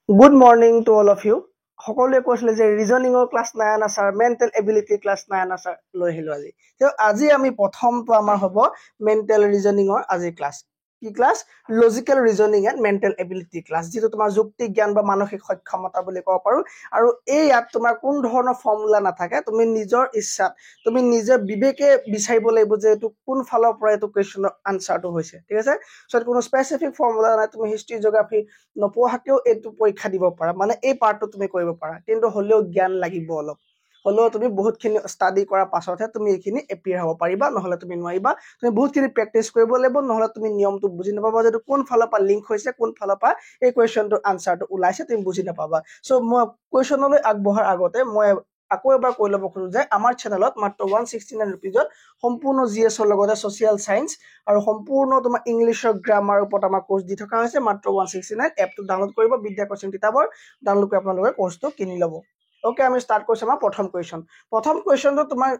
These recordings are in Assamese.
Good morning to all of you. সকলোৱে কৈছিলে যে ৰিজনিঙৰ ক্লাছ নাই আনা ছাৰ, মেণ্টেল এবিলিটি ক্লাছ নাই আনা ছাৰ, লৈ আহিলো আজি। আজি আমি প্ৰথমটো আমাৰ হ'ব মেণ্টেল ৰিজনিঙৰ আজি ক্লাছ। কি class? Logical reasoning and mental ability class, যিটো তোমাৰ যুক্তি জ্ঞান বা মানসিক সক্ষমতা বুলি ক'ব পাৰো। আৰু এই ইয়াত তোমাৰ কোন ধৰণৰ ফৰ্মুলা নাথাকে, তুমি নিজৰ ইচ্ছাত তুমি নিজে বিবেকে বিচাৰিব লাগিব যে এইটো কোন ফালৰ পৰা এইটো কুৱেশ্যনৰ আনচাৰটো হৈছে। ঠিক আছে, চ' কোনো স্পেচিফিক ফৰ্মুলা নাই। তুমি হিষ্ট্ৰী জিঅ'গ্ৰাফী নপঢ়াকেও এইটো পৰীক্ষা দিব পাৰা, মানে এই পাৰ্টটো তুমি কৰিব পাৰা, কিন্তু হ'লেও জ্ঞান লাগিব অলপ। হ'লেও তুমি বহুতখিনি ষ্টাডি কৰাৰ পাছতহে তুমি এইখিনি এপিয়াৰ হ'ব পাৰিবা, নহ'লে তুমি নোৱাৰিবা। তুমি বহুতখিনি প্ৰেক্টিচ কৰিব লাগিব, নহ'লে তুমি নিয়মটো বুজি নাপাবা যে কোন ফালৰ পৰা লিংক হৈছে, কোন ফালৰ পৰা এই কুৱেশ্যনটোৰ আনচাৰটো ওলাইছে, তুমি বুজি নাপাবা। চ' মই কুৱেশ্যনলৈ আগবঢ়াৰ আগতে মই আকৌ এবাৰ কৈ ল'ব খোজো যে আমাৰ চেনেলত মাত্ৰ 169 ৰুপিজত সম্পূৰ্ণ জিএছৰ লগতে ছ'চিয়েল চায়েন্স আৰু সম্পূৰ্ণ তোমাৰ ইংলিছৰ গ্ৰামাৰ ওপৰত আমাৰ কোৰ্চ দি থকা হৈছে। মাত্ৰ 169। এপটো ডাউনলোড কৰিব, বিদ্যা কোচিং কিতাপৰ ডাউনলোড কৰি আপোনালোকে কোৰ্চটো কিনি ল'ব। অ'কে, আমি ষ্টাৰ্ট কৰিছোঁ আমাৰ প্ৰথম কুৱেশ্যন। প্ৰথম কুৱেশ্যনটো তোমাৰ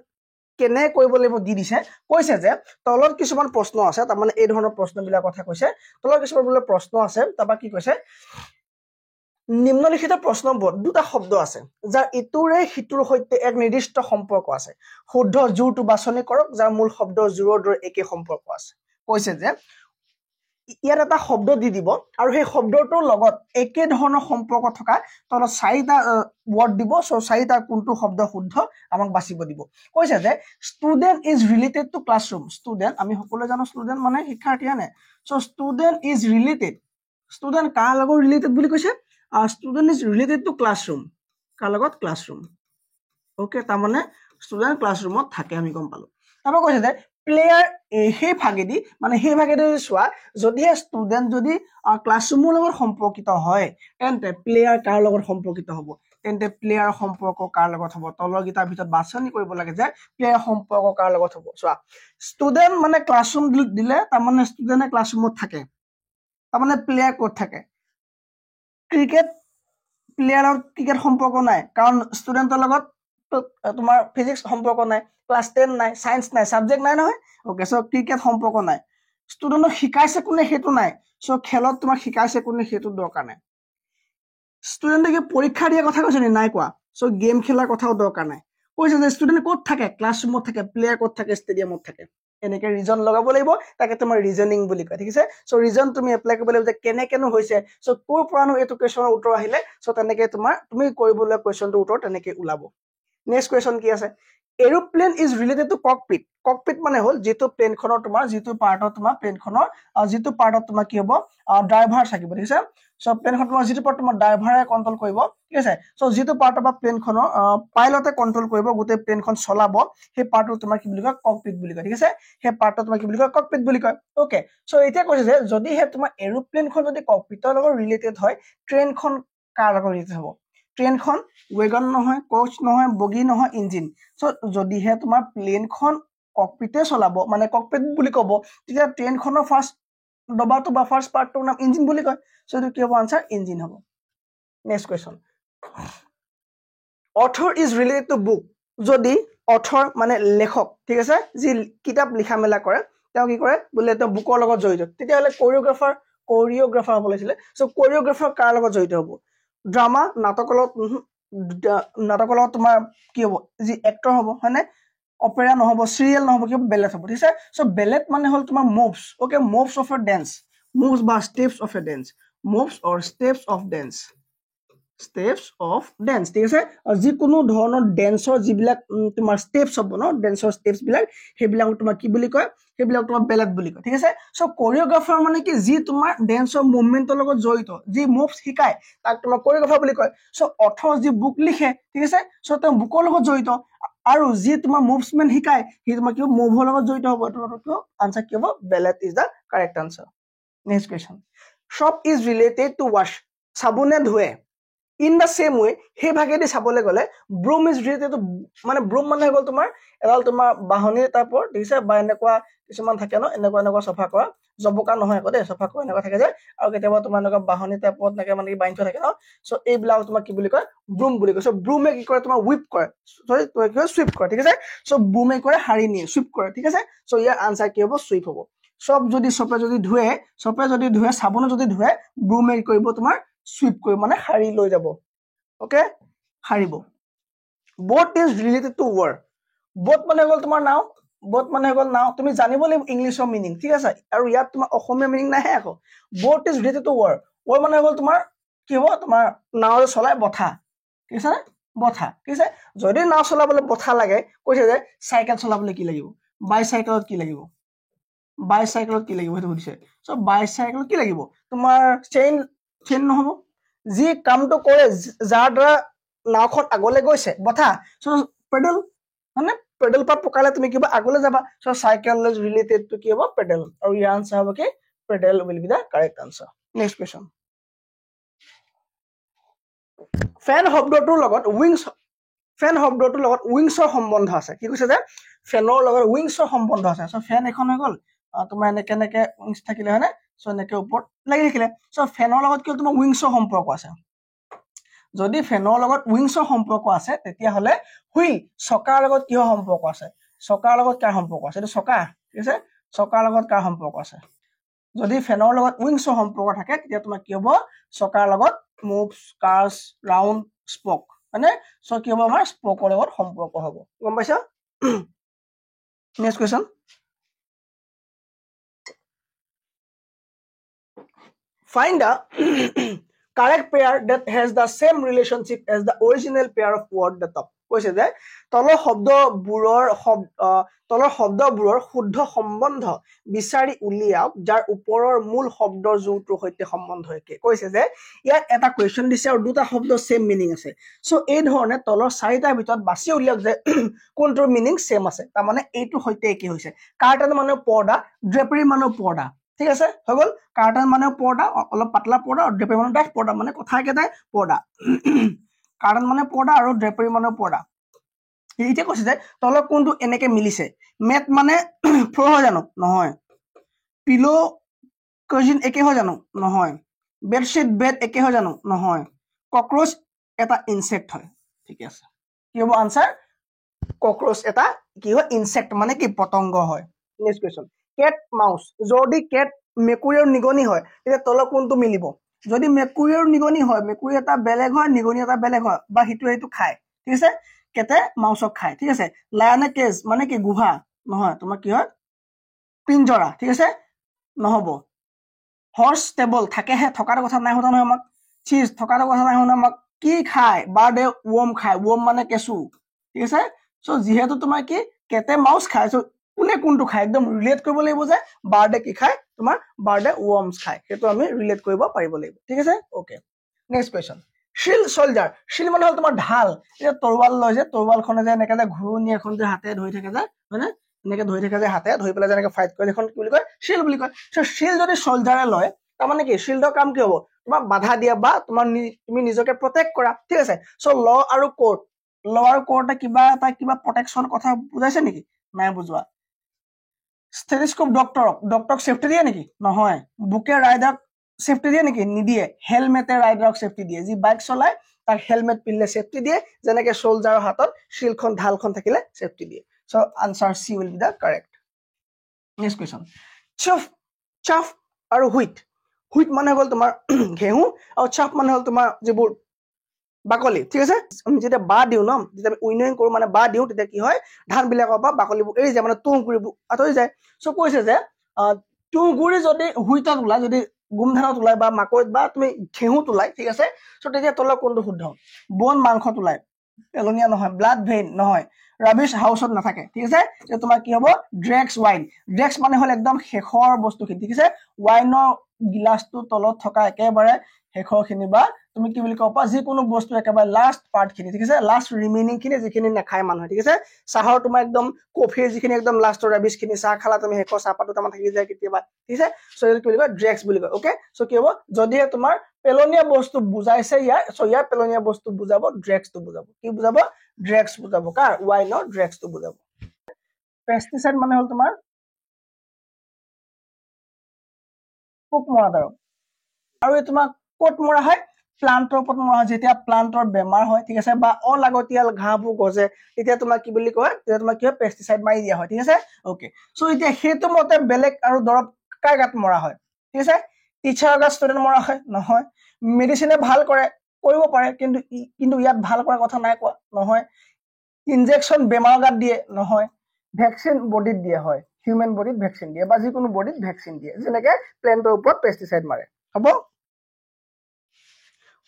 কেনে কৰিব লাগিব দি দিছে। কৈছে যে তলত কিছুমান প্ৰশ্ন আছে, তাৰমানে এই ধৰণৰ প্ৰশ্নবিলাক কথা কৈছে। তলত কিছুমান বোলে প্ৰশ্ন আছে, তাৰপৰা কি কৈছে, নিম্নলিখিত প্ৰশ্নবোৰত দুটা শব্দ আছে যাৰ ইটোৰে সিটোৰ সৈতে এক নিৰ্দিষ্ট সম্পৰ্ক আছে। শুদ্ধ জোৰটো বাছনি কৰক যাৰ মূল শব্দ জোৰৰ দৰে একে সম্পৰ্ক আছে। কৈছে যে ইয়াত এটা শব্দ দি দিব আৰু সেই শব্দটোৰ লগত একে ধৰণৰ সম্পৰ্ক থকা তলত চাৰিটা ৱৰ্ড দিব। চ' চাৰিটা কোনটো শব্দ শুদ্ধ আমাক বাচিব দিব। কৈছে যে student is related to classroom. Student, আমি সকলোৱে জানো ষ্টুডেণ্ট মানে শিক্ষাৰ্থী, নে? So' student is related, student কাৰ লগত ৰিলেটেড বুলি কৈছে? Student is related to classroom. কাৰ লগত? ক্লাছৰুম। অ'কে, তাৰমানে ষ্টুডেণ্ট ক্লাছৰুমত থাকে, আমি গম পালো। তাৰপৰা কৈছে যে প্লেয়াৰ, সেই ভাগেদি চোৱা, যদিহে ষ্টুডেণ্ট যদি ক্লাছৰুমৰ লগত সম্পৰ্কিত হয়, তেন্তে প্লেয়াৰ কাৰ লগত সম্পৰ্কিত হ'ব? তেন্তে প্লেয়াৰ সম্পৰ্ক কাৰ লগত হ'ব? তলৰ গীটাৰ ভিতৰত বাছনি কৰিব লাগে যে প্লেয়াৰ সম্পৰ্ক কাৰ লগত হ'ব। চোৱা, ষ্টুডেণ্ট মানে ক্লাছৰুম দিলে, তাৰমানে ষ্টুডেণ্টে ক্লাছৰুমত থাকে, তাৰমানে প্লেয়াৰ ক'ত থাকে? ক্ৰিকেট প্লেয়াৰৰ ক্ৰিকেট সম্পৰ্ক নাই, কাৰণ ষ্টুডেণ্টৰ লগত তোমাৰ ফিজিক্স সম্পৰ্ক নাই, ক্লাছ 10 নাই, চায়েন্স নাই, ছাবজেক্ট নাই নহয়। অ'কে, চ' ক্ৰিকেট সম্পৰ্ক নাই। ষ্টুডেণ্টক শিকাইছে কোনে? সেইটো নাই। চ' খেলত তোমাক শিকাইছে কোনে? সেইটো দৰকাৰ নাই। ষ্টুডেণ্টে কি পৰীক্ষা দিয়া কথা কৈছে নে? নাই কোৱা। চ' গেম খেলাৰ কথাও দৰকাৰ নাই। কৈছে যে ষ্টুডেণ্ট ক'ত থাকে? ক্লাছৰুমত থাকে। প্লেয়াৰ ক'ত থাকে? ষ্টেডিয়ামত থাকে। এনেকে ৰিজন লগাব লাগিব, তাকে তোমাৰ ৰিজনিং বুলি কয়। ঠিক আছে, চ' ৰিজন তুমি এপ্লাই কৰিব লাগিব যে কেনেকেনো হৈছে, চ' ক'ৰ পৰানো এইটো কুৱেশ্যনৰ উত্তৰ আহিলে। চ' তেনেকে তুমি কৰিবলৈ কুৱেশ্যনটোৰ উত্তৰ তেনেকে ওলাব। নেক্সট কুৱেশ্যন কি আছে? Aeroplane is related to cockpit. Cockpit মানে হ'ল যিটো প্লেনখনৰ তোমাৰ যিটো পাৰ্টত তোমাৰ প্লেনখনৰ যিটো পাৰ্টত তোমাৰ কি হ'ব? ড্ৰাইভাৰ থাকিব। ঠিক আছে, চ' প্লেনখন তোমাৰ যিটো পাৰ্ট তোমাৰ ড্ৰাইভাৰে কণ্ট্ৰল কৰিব। ঠিক আছে, চ' যিটো পাৰ্টৰ পৰা প্লেনখনৰ পাইলটে কণ্ট্ৰল কৰিব, গোটেই প্লেনখন চলাব, সেই পাৰ্টটো তোমাৰ কি বুলি কয়? ককপিট বুলি কয়। ঠিক আছে, সেই পাৰ্টটো তোমাৰ কি বুলি কয়? ককপিট বুলি কয়। অ'কে, চ' এতিয়া কৈছে যে যদিহে তোমাৰ এৰোপ্লেনখন যদি ককপিটৰ লগত ৰিলেটেড হয়, ট্ৰেইনখন কাৰ লগত ৰিলেটেড হ'ব? ট্ৰেইনখন ৱেগন নহয়, কোচ নহয়, বগী নহয়, ইঞ্জিন। চ' যদিহে তোমাৰ প্লেনখন ককপিটে চলাব, মানে ককপিট বুলি ক'ব, তেতিয়া ট্ৰেইনখনৰ ফাৰ্ষ্ট ডবাটো বা ফাৰ্ষ্ট পাৰ্টটোৰ নাম ইঞ্জিন বুলি কয়। চ' এইটো কি হ'ব? আনচাৰ ইঞ্জিন হ'ব। Next question, author is related to book. যদি অথৰ মানে লেখক, ঠিক আছে, যি কিতাপ লিখা মেলা কৰে, তেওঁ কি কৰে? বোলে তেওঁ বুকৰ লগত জড়িত, তেতিয়াহ'লে কৰিঅ'গ্ৰাফাৰ হ'ব লাগিছিলে। চ' কৰিঅ'গ্ৰাফাৰ কাৰ লগত জড়িত হ'ব? ড্ৰামা, নাটকৰ লগত তোমাৰ কি হ'ব? যি এক্টৰ হ'ব, হয়নে? অপেৰা নহ'ব, চিৰিয়েল নহ'ব, কি হ'ব? বেলেট হ'ব। ঠিক আছে, চ' বেলেট মানে হ'ল তোমাৰ moves. Okay, moves of a dance, moves বা steps of a dance, moves or steps of dance, steps of dance. ঠিক আছে, যিকোনো ধৰণৰ ডেন্সৰ যিবিলাক তোমাৰ ষ্টেপছ হ'ব ন, ডেন্সৰ ষ্টেপছ বিলাক, সেইবিলাক তোমাৰ কি বুলি কয়? সেইবিলাক তোমাৰ বেলেট বুলি কয়। ঠিক আছে, চ' কৰিঅ'গ্ৰাফাৰ মানে কি? যি তোমাৰ ডেন্সৰ মুভমেণ্টৰ লগত জড়িত, যি মুভছ শিকায়, তাক তোমাৰ কৰিঅ'গ্ৰাফাৰ বুলি কয়। চ' অথৰ যি বুক লিখে, ঠিক আছে, চ' তেওঁ বুকৰ লগত জড়িত, আৰু যি তোমাৰ মুভমেণ্ট শিকায়, সি তোমাৰ কি হ'ব? মুভৰ লগত জড়িত হ'ব। এইটো আনচাৰ কি হ'ব? Ballet is the correct answer. Next question, shop is related to ৱাশ্ব। চাবোনে ধুৱে। ইন দ্য চেম ৱে, সেই ভাগেদি চাবলৈ গ'লে ব্ৰুম ইজ ৰিলেটেড টু, মানে ব্ৰুম মানে হৈ গ'ল তোমাৰ এডাল তোমাৰ বাহনী টাইপৰ, ঠিক আছে, বা এনেকুৱা কিছুমান থাকে ন, এনেকুৱা চফা কৰা, জবকা নহয় আকৌ দেই, চফা কৰা এনেকুৱা থাকে যে, আৰু কেতিয়াবা তোমাৰ এনেকুৱা বাহনী টাইপত এনেকে মানে বান্ধি থোৱা থাকে ন, চ' এইবিলাক তোমাৰ কি বুলি কয়? ব্ৰুম বুলি কয়। চ' ব্ৰুমে কি কৰে? তোমাৰ হুইপ কৰে, চৰি কি কয়? চুইপ কৰে। ঠিক আছে, চ' ব্ৰুমে কৰে সাৰি নিয়ে, চুইপ কৰে। ঠিক আছে, চ' ইয়াৰ আনচাৰ কি হ'ব? চুইপ হ'ব। চপে যদি ধুৱে, চাবোনে যদি ধুৱে, ব্ৰুমে কি কৰিব? তোমাৰ sweep কৰি মানে হাৰি লৈ যাব ওকে হাৰিব boat is related to word boat মানে হ'ল তোমাৰ নাও boat মানে হ'ল নাও তুমি জানিব লাগিব ইংলিশৰ মিনিং ঠিক আছে আৰু ইয়াত তোমাৰ অসমীয়া মিনিং নাহে আকৌ boat is related to word word মানে হ'ল তোমাৰ কি হ'ব তোমাৰ নাও চলাই বঠা ঠিক আছে বঠা ঠিক আছে যদি নাও চলাবলৈ বঠা লাগে কৈছে যে সাইকেল চলাবলৈ কি লাগিব বাইসাইকেলত কি লাগিব বাইসাইকেলত কি লাগিব হেতু বুজিছে সো বাইসাইকেলত কি লাগিব তোমাৰ চেইন নহব যি কামটো কৰে যাৰ দ্বাৰা নাওখন আগলৈ গৈছে বঠা সো পেডেল মানে পেডেল পাত পকালে তুমি কিবা আগলৈ যাবা so cycle is related two কি হ'ব পেডেল আৰু ইয়াৰ আনসাৰ হ'ব কি pedal will be the correct answer next question ফেন শব্দটোৰ লগত উইংছৰ সম্বন্ধ আছে কি কৈছে যে ফেনৰ লগত উইংছৰ সম্বন্ধ আছে সো ফেন এখন হৈ গল তোমাৰ এনেকে উইংছ থাকিলে হয়নে সো এনেকে ওপৰত লাগি থাকিলে সো ফেনৰ লগত কি তোমাৰ উইংছৰ সম্পৰ্ক আছে যদি ফেনৰ লগত উইংছৰ সম্পৰ্ক আছে তেতিয়া হলে হুইল চকাৰ লগত কি সম্পৰ্ক আছে চকাৰ লগত কি সম্পৰ্ক আছে এটা চকা ঠিক আছে চকাৰ লগত কি সম্পৰ্ক আছে যদি ফেনৰ লগত উইংছৰ সম্পৰ্ক থাকে তেতিয়া তোমাৰ কি হ'ব চকাৰ লগত moves cars round spoke মানে সো কি হ'ব আমাৰ স্পোকৰ লগত সম্পৰ্ক হ'ব গম পাইছা next question find the correct pair that has the same relationship as the original pair of word the top কৈছে যে তলৰ শব্দবোৰৰ শুদ্ধ সম্বন্ধ বিচাৰি উলিয়াওক যাৰ ওপৰৰ মূল শব্দৰ যোগটোৰ সৈতে সম্বন্ধ একে কৈছে যে ইয়াত এটা কোৱেশ্চন দিছে আৰু দুটা শব্দ সেম মিনিং আছে সো এই ধৰণে তলৰ চাৰিটাৰ ভিতৰত বাছি উলিয়াওক যে কোনটোৰ মিনিং সেম আছে তাৰ মানে এইটো সৈতে একে হৈছে কাৰ্টেন মানে পৰ্দা ড্ৰেপাৰী মানে পৰ্দা ঠিক আছে হৈ গল কাৰ্টেন মানে পৰ্দা অলপ পাতলা পৰ্দা আৰু ড্ৰেপাৰী মানে ডাঠ পৰ্দা মানে কথা একেটাই পৰ্দা কাৰ্টেন মানে পৰ্দা আৰু ড্ৰেপাৰী মানে পৰ্দা এতিয়া কৈছে যে তলৰ কোনটো এনেকে মিলিছে মেট মানে ফ্লোৰ হয় জানো নহয় পিলো কজিন একে হয় জানো নহয় বেডশিট বেড একে হয় জানো নহয় ককৰোচ এটা ইনসেক্ট হয় ঠিক আছে কি হ'ব আনসাৰ ককৰোচ এটা কি হয় ইনসেক্ট মানে কি পতংগ হয় নেক্সট কোৱেশ্চন কেট মাউস যদি কেট মেকুৰীৰ নিগনি হয় তেতিয়া তলৰ কোনটো মিলিব যদি মেকুৰীৰ নিগনি হয় মেকুৰী এটা বেলেগ হয় নিগনি এটা বেলেগ হয় বা হিটো খায় ঠিক আছে কেটে মাউসক খায় ঠিক আছে লায়নে কেজ মানে কি গুহা নহয় তোমাৰ কি হয় পিঞ্জৰা ঠিক আছে নহব হৰ্স টেবল থাকেহে থকাৰ কথা নাই হতা নহয় আমাক চিজ থকাৰ কথা নাই হতা আমাক কি খায় বাৰ্ডে ওৱম খায় ওৱম মানে কেঁচু ঠিক আছে সো যিহেতু তোমাৰ কি কেটে মাউস খায় সো কোনে কোনটো খায় একদম ৰিলেট কৰিব লাগিব যে বাৰ্ডে কি খায় তোমাৰ বাৰ্ডে ওৱমছ খায় সেইটো আমি ৰিলেট কৰিব পাৰিব লাগিব ঠিক আছে ওকে নেক্সট কোৱেশ্চন শিল সোলজাৰ শিল মানে হল তোমাৰ ঢাল এটা তৰৱাল লয় যে তৰৱালখনে যে এনেকে যে ঘূৰণি এখন যে হাতে ধৰি থাকে যে হয়নে এনেকে ধৰি থাকে যে হাতে ধৰি পেলাই যেনেকে ফাইট কৰে এখন কি বুলি কয় শিল বুলি কয় সো শিল যদি সোলজাৰে লয় তাৰ মানে কি শিল্ডৰ কাম কি হ'ব তোমাৰ বাধা দিয়া বা তোমাৰ তুমি নিজকে প্ৰটেক্ট কৰা ঠিক আছে সো ল আৰু কোৰ্ট কিবা প্ৰটেকচন কথা বুজাইছে নেকি নাই বুজোৱা ষ্টেথোস্কোপ ডক্টৰক সেফটি দিয়ে নেকি নহয় বুকে ৰাইডাৰক সেফটি দিয়ে নেকি নিদিয়ে হেলমেটে ৰাইডাৰক সেফটি দিয়ে যি বাইক চলাই তাক হেলমেট পিনলে সেফটি দিয়ে যেনেকে সোলজাৰৰ হাতত শিলখন ঢালখন থাকিলে সেফটি দিয়ে so answer C will be the correct next question chaff আৰু হুইট মানে হ'ল তোমাৰ ঘেহু আৰু চাফ মানে হ'ল তোমাৰ যিবোৰ বাকলি ঠিক আছে আমি যেতিয়া বা দিও ন যেতিয়া আমি উইনয়িং কৰো মানে বা দিও তেতিয়া কি হয় ধান বিলাকৰ পৰা বাকলিবোৰ এৰি যায় মানে তুঁহগুৰিবোৰ আঁতৰি যায় সো কৈছে যে তুঁহগুৰি যদি হুইটত ওলাই যদি গুমধানত ওলাই বা মাকৈত বা তুমি ঘেহুত ওলাই ঠিক আছে সো তেতিয়া তলৰ কোনটো শুদ্ধ বন মাংসত ওলাই পেলনীয়া নহয় ব্লাড ভেইন নহয় ৰাবিশ হাউসত নাথাকে ঠিক আছে তোমাৰ কি হ'ব ড্ৰেক্স ওয়াইন ড্ৰেক্স মানে হল একদম শেষৰ বস্তুখিনি ঠিক আছে ওয়াইনৰ গিলাসটো তলত থকা একেবাৰে শেষৰখিনি বা তুমি কি বুলি কবা যিকোনো বস্তু একেবাৰে লাষ্ট পাৰ্ট খিনি ঠিক আছে লাষ্ট ৰিমেইনিং খিনি যিখিনি নাখায় মানুহে ঠিক আছে চাহৰ তোমাৰ একদম কফিৰ যিখিনি একদম লাষ্টৰ ৰাবিশ খিনি চাহ খালা তুমি শেষৰ চাহপাত দুটামান থাকি যায় কেতিয়াবা ঠিক আছে সো কি বুলি কয় ড্ৰেক্স বুলি কয় ওকে সো কি হ'ব যদিহে তোমাৰ পেলনীয়া বস্তু বুজাইছে ইয়াৰ পেলনীয়া বস্তু বুজাব ড্ৰেক্সটো বুজাব কি বুজাব ড্ৰেক্স বুজাব কাৰ ওয়াইনৰ ড্ৰেক্সটো বুজাব পেষ্টিসাইড মানে হল তোমাৰ পোক মৰা দৰৱ আৰু এই তোমাক ক'ত মৰা হয় প্লান্টৰ ওপৰত মৰা হয় যেতিয়া প্লান্টৰ বেমাৰ হয় ঠিক আছে বা অলাগতিয়াল ঘাঁহবোৰ গজে তেতিয়া তোমাক কি বুলি কয় তেতিয়া তোমাক কি হয় পেষ্টিসাইড মাৰি দিয়া হয় ঠিক আছে ওকে সো এতিয়া সেইটো মতে বেলেগ আৰু দৰৱ কাৰ গাত মৰা হয় ঠিক আছে টিচাৰ আগত ষ্টুডেণ্ট মৰা হয় নহয় মেডিচিনে ভাল কৰে কৰিব পাৰে কিন্তু ইয়াত ভাল কৰা কথা নাই কোৱা নহয় ইনজেকশ্যন বেমাৰ গাত দিয়ে নহয় ভেকচিন বডিত দিয়া হয় হিউমেন বডিত ভেকচিন দিয়ে বা যিকোনো বডিত ভেকচিন দিয়ে যেনেকৈ প্লেণ্টৰ ওপৰত পেষ্টিচাইড মাৰে হ'ব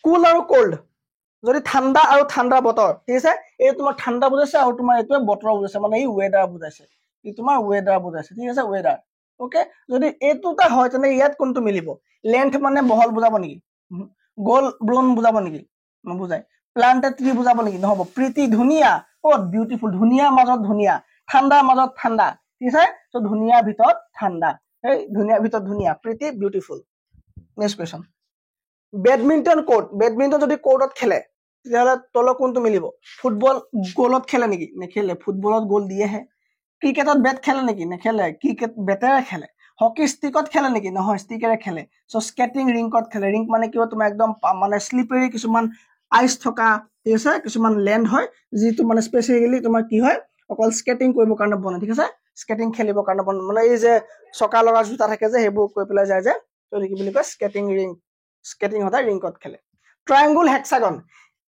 কুল আৰু কোল্ড যদি ঠাণ্ডা আৰু ঠাণ্ডা বতৰ ঠিক আছে এই তোমাৰ ঠাণ্ডা বুজাইছে আৰু তোমাৰ এইটোৱে বতৰ বুজাইছে মানে এই ৱেডাৰ বুজাইছে ই তোমাৰ ৱেডাৰ বুজাইছে ঠিক আছে ৱেডাৰ ওকে যদি এইটোটা হয় তেনে ইয়াত কোনটো মিলিব লেন্থ মানে বহল বুজাব নেকি গোল ব্লোন বুজাব নেকি নবুজাই প্লান্টেড ট্ৰি বুজাব নেকি নহব প্ৰীতি ধুনীয়া ও বিউটিফুল ধুনীয়াৰ মাজত ধুনীয়া ঠাণ্ডাৰ মাজত ঠাণ্ডা ঠিক আছে তো ধুনীয়াৰ ভিতৰত ঠাণ্ডা এই ধুনীয়াৰ ভিতৰত ধুনীয়া pretty beautiful next question badminton court badminton যদি কোৰ্টত খেলে তেতিয়াহ'লে তলৰ কোনটো মিলিব ফুটবল গোলত খেলে নেকি নেখেলে ফুটবলত গোল দিয়েহে ক্ৰিকেটত বেট খেলে নেকি নেখেলে ক্ৰিকেট বেটেৰে খেলে হকি ষ্টিকত খেলে নেকি নহয় ষ্টিকেৰে খেলে সো স্কেটিং ৰিংকত খেলে ৰিংক মানে কিবা তোমাৰ একদম মানে স্লিপাৰী কিছুমান আইচ থকা ঠিক আছে কিছুমান লেণ্ড হয় যিটো মানে স্পেচিয়েলি তোমাৰ কি হয় অকল স্কেটিং কৰিবৰ কাৰণে বনে ঠিক আছে স্কেটিং খেলিবৰ কাৰণে বনে মানে এই যে চকা লগা জোতা থাকে যে সেইবোৰ কৈ পেলাই যায় যে তো কি বুলি কয় স্কেটিং ৰিং স্কেটিং সদায় ৰিংকত খেলে ট্ৰায়াংগুল হেক্সাগন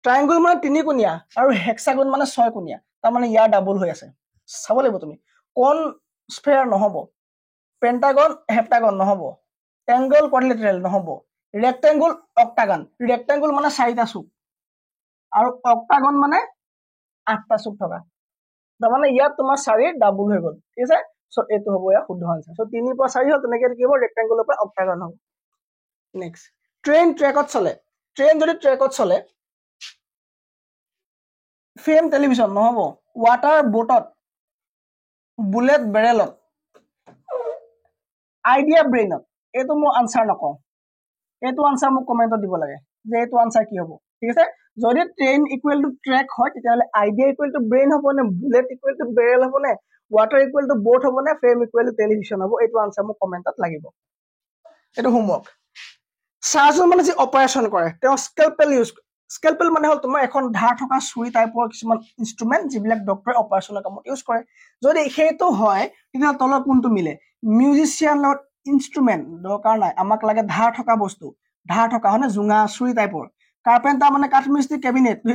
ট্ৰায়াংগুল মানে তিনিকোণীয়া আৰু হেক্সাগন মানে ছয়কোণীয়া তাৰ মানে ইয়াৰ ডাবল হৈ আছে চাব লাগিব তুমি কোন স্ফেয়াৰ নহব পেন্টাগন হেপ্টাগন নহব ট্ৰায়াংগল কোৱাড্ৰিলেটাৰেল নহব ৰেক্টেংগুল অক্টাগন ৰেক্টেংগুল মানে চাৰিটা চুক আৰু অক্টাগন মানে আঠটা চুক থকা তাৰ মানে ইয়াত তোমাৰ চাৰি ডাবল হৈ গ'ল ঠিক আছে সো এইটো হ'ব ইয়াৰ শুদ্ধ আনসাৰ সো 3 পৰা 4 হ'ল তেনেকৈ কি হ'ব ৰেক্টেংগুলৰ পৰা অক্টাগন হ'ব নেক্সট ট্ৰেইন ট্ৰেকত চলে ট্ৰেইন যদি ট্ৰেকত চলে ফিল্ম টেলিভিছন নহব ৱাটাৰ বোটত বুলেট বেৰেলত আইডিয়া ব্ৰেইনত এইটো মই আনসাৰ নকওঁ এইটো আনসাৰ মোক কমেন্টত দিব লাগে যে এইটো আনসাৰ কি হ'ব ঠিক আছে যদি ট্ৰেইন ইকুৱেল টু ট্ৰেক হয় তেতিয়াহ'লে আইডিয়া ইকুৱেল টু ব্ৰেইন হ'ব নে বুলেট ইকুৱেল টু বেৰেল হ'ব নে ৱাটাৰ ইকুৱেল টু বোট হ'ব নে ফ্ৰেম ইকুৱেল টু টেলিভিছন হ'ব এইটো আনসাৰ মোক কমেন্টত লাগিব এইটো হোমৱৰ্ক চাৰ্জন মানে যে অপাৰেশ্যন কৰে তেওঁ স্কেলপেল ইউজ স্কেলপেল মানে হ'ল তোমাৰ এখন ধাৰ থকা ছুৰী টাইপৰ কিছুমান ইনষ্ট্ৰুমেণ্ট যিবিলাক ডক্টৰে অপাৰেশ্যনৰ কামত ইউজ কৰে যদি সেইটো হয় তেতিয়া তলত কোনটো মিলে মিউজিচিয়ানৰ ইনষ্ট্ৰুমেণ্ট দৰকাৰ নাই আমাক লাগে ধাৰ থকা বস্তু ধাৰ থকা হয় না জুঙা ছুৰী টাইপৰ কাৰ্পেণ্টাৰ মানে কাঠ মিস্ত্ৰী কেবিনেট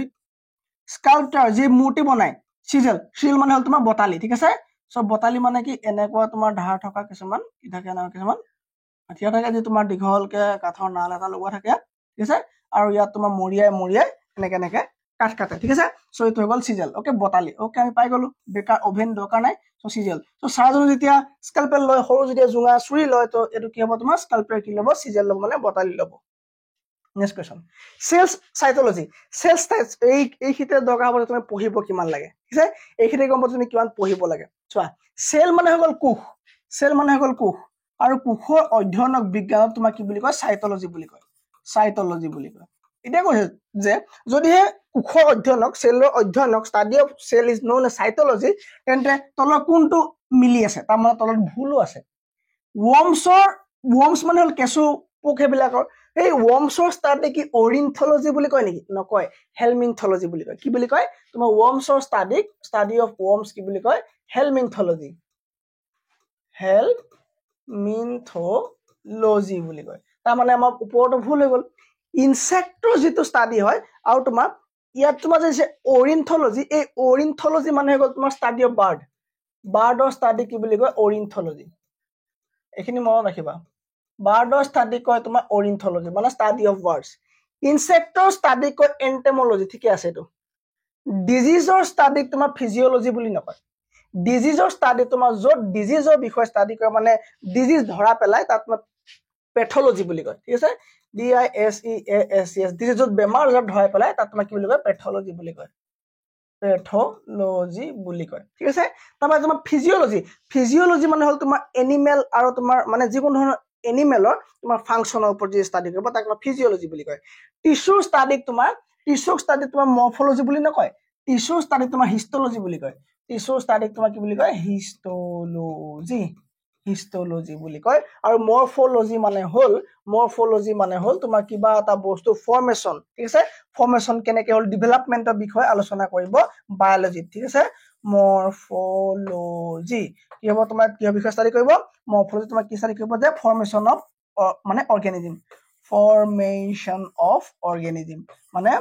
স্কাল্পটাৰ যি মূৰ্তি বনায় চিজেল চিল মানে হ'ল তোমাৰ বটালি ঠিক আছে সব বটালি মানে কি এনেকুৱা তোমাৰ ধাৰ থকা কিছুমান কি থাকে না কিছুমান হাতিয়া থাকে যে তোমাৰ দীঘলকে কাঠৰ নাল এটা লগোৱা থাকে ঠিক আছে আৰু ইয়াত তোমাৰ মৰিয়াই এনেকে এনেকে কাঠ কাটে ঠিক আছে সো এইটো হৈ গ'ল চিজেল ওকে বটালি ওকে আমি পাই গ'লো বেকাৰ অভেন দৰকাৰ নাই সো চিজেল সো চাৰ্জনে যেতিয়া স্কেলপেল লয় সৰু যেতিয়া জুঙা ছুৰী লয় তো এইটো কি হ'ব তোমাৰ স্কেলপেল কি ল'ব চিজেল ল'ব মানে বটালি ল'ব next question cells psychology cells এইখিতে দৰকাৰ হ'ব তুমি পঢ়িব কিমান লাগে ঠিক আছে এইখিতে গম তুমি কিমান পঢ়িব লাগে চোৱা সেল মানে হৈ গ'ল কোষ সেল মানে হৈ গ'ল কোষ আৰু কোষৰ অধ্যয়নক বিজ্ঞানত তোমাৰ কি বুলি কয় সাইকোলজি বুলি কয় সাইকোলজি বুলি কয় এটা কৈছে যে যদিহে কোষৰ অধ্যয়নক সেলৰ অধ্যয়নক study of cell is known as psychology তেন্তে তলৰ কোনটো মিলি আছে তাৰ মানে তলত ভুলো আছে ৱৰ্মছ মানে হ'ল কেঁচু পোক সেইবিলাকৰ এই ৱৰ্মছৰ ষ্টাডি কি অৰিনথলজি বুলি কয় নেকি নকয় হেলমিনথলজি বুলি কয় কি বুলি কয় তোমাৰ ৱৰ্মছৰ ষ্টাডি অফ ৱৰ্মছ কি বুলি কয় হেলমিনথলজি হেলমিনথলজি বুলি কয় তাৰ মানে আমাৰ ওপৰতো ভুল হৈ গ'ল ইনসেক্টৰ যিটো ষ্টাডি হয় আৰু তোমাৰ ইয়াত তোমাৰ যে অৰিনথলজি এই অৰিনথলজি মানে হৈ গ'ল তোমাৰ ষ্টাডি অফ বাৰ্ডৰ ষ্টাডি কি বুলি কয় অৰিনথলজি এইখিনি মনত ৰাখিবা বাৰ্ডৰ ষ্টাডি কয় তোমাৰ অৰিনথলজি মানে ষ্টাডি অফ বাৰ্ডছ ইনসেক্টৰ ষ্টাডি কয় এন্টেমোলজি ঠিকে আছে এইটো ডিজিজৰ ষ্টাডি তোমাৰ ফিজিঅলজি বুলি নকয় ডিজিজৰ ষ্টাডি তোমাৰ য'ত ডিজিজৰ বিষয়ে ষ্টাডি কৰে মানে ডিজিজ ধৰা পেলাই তাত তোমাৰ পেথলজি বুলি কয় ঠিক আছে DISEASES ডিজিজত বেমাৰ য'ত ধৰা পেলাই তাত তোমাৰ কি বুলি কয় পেথলজি বুলি কয় পেথলজি বুলি কয় ঠিক আছে তাৰপৰা তোমাৰ ফিজিঅলজি মানে হ'ল তোমাৰ এনিমেল আৰু তোমাৰ মানে যিকোনো ধৰণৰ এনিমেলৰ তোমাৰ ফাংচনৰ ওপৰত যি ষ্টাডি কৰিব তাক ফিজিঅলজি বুলি কয় টিস্যু ষ্টাডি তোমাৰ মৰ্ফলজি বুলি নকয় টিস্যু ষ্টাডি তোমাৰ হিষ্টলজি বুলি কয় টিস্যু ষ্টাডি তোমাৰ কি বুলি কয় হিষ্টলজি বুলি কয় আৰু মৰ্ফলজি মানে হ'ল তোমাৰ কিবা এটা বস্তু ফৰ্মেশন ঠিক আছে ফৰ্মেশন কেনেকে হ'ল ডেভেলপমেন্টৰ বিষয়ে আলোচনা কৰিব বায়োলজি ঠিক আছে মৰ্ফলজি কি হ'ব তোমাৰ কি বিষয়ে ষ্টাডি কৰিব মৰ্ফলজি তোমাৰ কি ষ্টাডি কৰিব যে ফৰ্মেশন অফ মানে অৰ্গেনিজম ফৰ্মেশ্যন অফ অৰ্গেনিজম মানে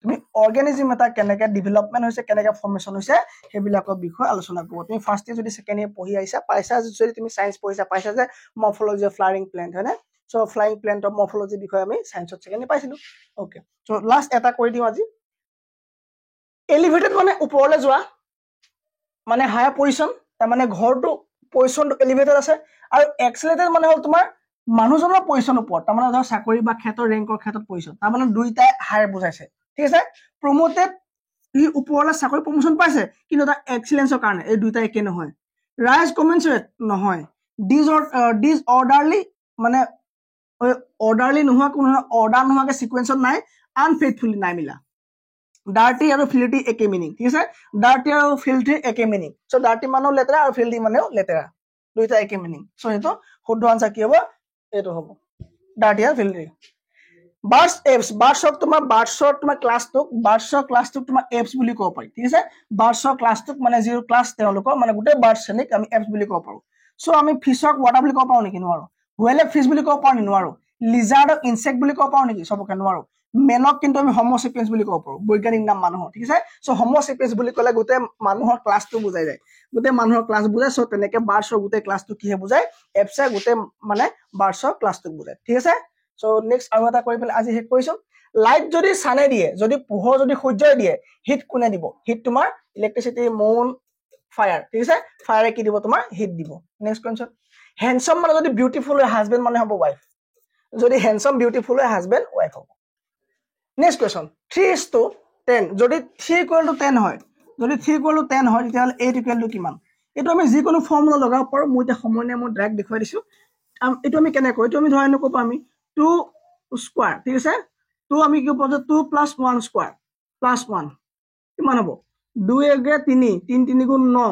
তুমি অৰ্গেনিজম এটা কেনেকৈ ডেভেলপমেণ্ট হৈছে কেনেকৈ ফৰ্মেশ্যন হৈছে সেইবিলাকৰ বিষয়ে আলোচনা কৰিব তুমি ফাৰ্ষ্ট ইয়েৰ যদি ছেকেণ্ড ইয়েৰ পঢ়ি আহিছা পাইছা যদি তুমি চায়েন্স পঢ়িছা পাইছা যে মৰ্ফলজি অফ ফ্লাৱাৰিং প্লেণ্ট হয়নে চ' ফ্লাইং প্লেণ্টৰ মৰ্ফলজিৰ বিষয়ে আমি চায়েন্সত ছেকেণ্ড ইয়েৰ পাইছিলোঁ অ'কে চ' লাষ্ট এটা কৰি দিওঁ আজি এলিভেটেড মানে ওপৰলৈ যোৱা মানে হায়াৰ পজিশ্যন তাৰমানে ঘৰটো পজিশ্যনটো এলিভেটেড আছে আৰু এক্সেলেটেড মানে হ'ল তোমাৰ মানুহজনৰ পজিশ্যন ওপৰত তাৰমানে ধৰ চাকৰি বা ক্ষেত্ৰৰ ৰেংকৰ ক্ষেত্ৰত পজিশ্যন তাৰমানে দুইটাই হায়াৰ বুজাইছে ঠিক আছে প্ৰমোটেড ই ওপৰলৈ চাকৰি প্ৰমোশ্যন পাইছে কিন্তু তাৰ এক্সিলেঞ্চৰ কাৰণে এই দুইটা একে নহয় ৰাইজ কমেঞ্চুৰেট নহয় ডিজ অৰ্ডাৰলি মানে অৰ্ডাৰলি নোহোৱা কোনো অৰ্ডাৰ নোহোৱাকৈ ছিকুৱেঞ্চত নাই আনফেইথফুলি নাই মিলা ডাৰ্টি আৰু ফিল্টি একে মিনিং ঠিক আছে ডাৰ্টি আৰু ফিল্টি একে মিনিং চ' ডাৰ্টি মানেও লেতেৰা আৰু ফিল্টি মানেও লেতেৰা দুইটা একে মিনিং চ' সেইটো শুদ্ধ আনচাৰ কি হ'ব এইটো হ'ব ডাৰ্টি আৰু ফিল্টি বাৰ্ডছ এপছ বাৰ্ডছক তোমাৰ ক্লাছটোক তোমাৰ এপছ বুলি ক'ব পাৰি ঠিক আছে বাৰ্ডছৰ ক্লাছটোক মানে যিটো ক্লাছ তেওঁলোকৰ মানে গোটেই বাৰ্ড শ্ৰেণীক আমি এপছ বুলি ক'ব পাৰোঁ চ' আমি ফিছক ৱাটাৰ বুলি ক'ব পাৰোঁ নেকি নোৱাৰোঁ হুৱেলক ফিছ বুলি ক'ব পাৰোঁ নোৱাৰোঁ লিজাৰ্ডক ইনচেক্ট বুলি ক'ব পাৰোঁ নেকি চবকে নোৱাৰোঁ মেনক কিন্তু আমি হোম'চেপিয়েন্স বুলি ক'ব পাৰোঁ বৈজ্ঞানিক নাম মানুহৰ ঠিক আছে চ' হোম'চেপিয়েন্স বুলি ক'লে গোটেই মানুহৰ ক্লাছটো বুজাই যায় গোটেই মানুহৰ ক্লাছ বুজায় চ' তেনেকৈ বাৰ্ডছৰ গোটেই ক্লাছটো কিহে বুজায় এপছে গোটেই মানে বাৰ্ডছৰ ক্লাছটোক বুজায় ঠিক আছে চ' নেক্সট আৰু এটা কৰি পেলাই আজি শেষ কৰিছোঁ লাইট যদি চানে দিয়ে যদি পোহৰ যদি সূৰ্যই দিয়ে হিট কোনে দিব হিট তোমাৰ ইলেক্ট্ৰিচিটি মুন ফায়াৰ ঠিক আছে ফায়াৰে কি দিব তোমাৰ হিট দিব নেক্সট কুৱেশ্যন হেণ্ডছম মানে যদি বিউটিফুল হয় হাজবেণ্ড মানে হ'ব ৱাইফ যদি হেণ্ডছম বিউটিফুল হয় হাজবেণ্ড ৱাইফ হ'ব নেক্সট কুৱেশ্যন 3:10 যদি 3:10 হয় যদি 3:10 হয় তেতিয়াহ'লে 8 কিমান এইটো আমি যিকোনো ফৰ্মুলা লগাব পাৰোঁ মই এতিয়া সময় নাই মই ডাইৰেক্ট দেখুৱাই দিছোঁ এইটো আমি কেনেকৈ এইটো আমি ধৰা এনেকৈ আমি 2 স্কোৱাৰ ঠিক আছে 2 আমি কি পাওঁ যে 2 + 1 স্কোৱাৰ + 1 কিমান হ'ব 2 × 3 3 3 × 9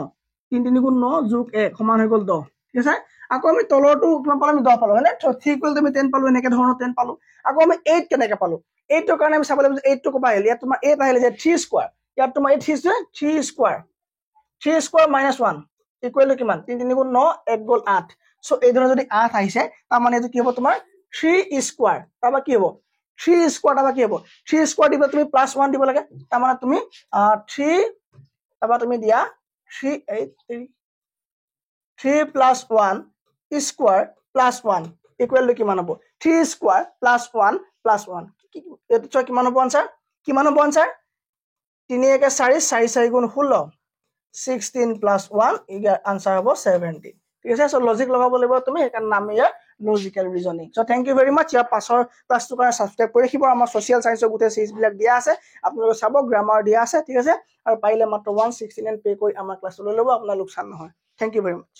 3 3 × 9 + 1 সমান হৈ গ'ল 10 ঠিক আছে আকৌ আমি তলৰটো কিমান পালোঁ আমি 10 পালোঁ হয়নে 3 আমি 10 পালোঁ এনেকৈ ধৰণৰ 10 পালোঁ আকৌ আমি 8 কেনেকৈ পালোঁ 8ৰ কাৰণে আমি চাব লাগিব যে 8টো ক'ৰপৰা আহিলে ইয়াত তোমাৰ 8 আহিলে যে 3 স্কোৱাৰ ইয়াত তোমাৰ 8 3 স্কোৱাৰ 3 স্কোৱাৰ - 1 ইকুৱেল কিমান 3 3 × 9 1 গ'ল 8 চ' এই ধৰণৰ যদি 8 আহিছে তাৰমানে এইটো কি হ'ব তোমাৰ 3 স্কোৱাৰ তাৰপৰা কি হ'ব 3 স্কোৱাৰ তাৰপৰা কি হ'ব 3 স্কোৱাৰ দিব তুমি +1 দিব লাগে তাৰমানে তুমি 3 তাৰপৰা তুমি দিয়া 3 + 1 স্কোৱাৰ +1 ইকুৱেল কিমান হ'ব 3 স্কোৱাৰ +1 +1 এইটো কিমান হ'ব আনচাৰ 3 × 4 4 4 × 16 16 + 1 ইয়াৰ আনচাৰ হ'ব 17 ঠিক আছে চ' লজিক লগাব লাগিব তুমি সেইকাৰণে নাম ইয়াৰ logical reasoning so' thank you very much ইয়াৰ পাছৰ ক্লাছটোৰ কাৰণে ছাবস্ক্ৰাইব কৰি ৰাখিব আমাৰ ছ'চিয়েল ছায়েন্সৰ গোটেই চিৰিজবিলাক দিয়া আছে আপোনালোকে চাব গ্ৰামাৰ দিয়া আছে ঠিক আছে আৰু পাৰিলে মাত্ৰ 169 পে' কৰি আমাৰ ক্লাছটো লৈ ল'ব আপোনাৰ লোকচান নহয় থেংক ইউ ভেৰি মাছ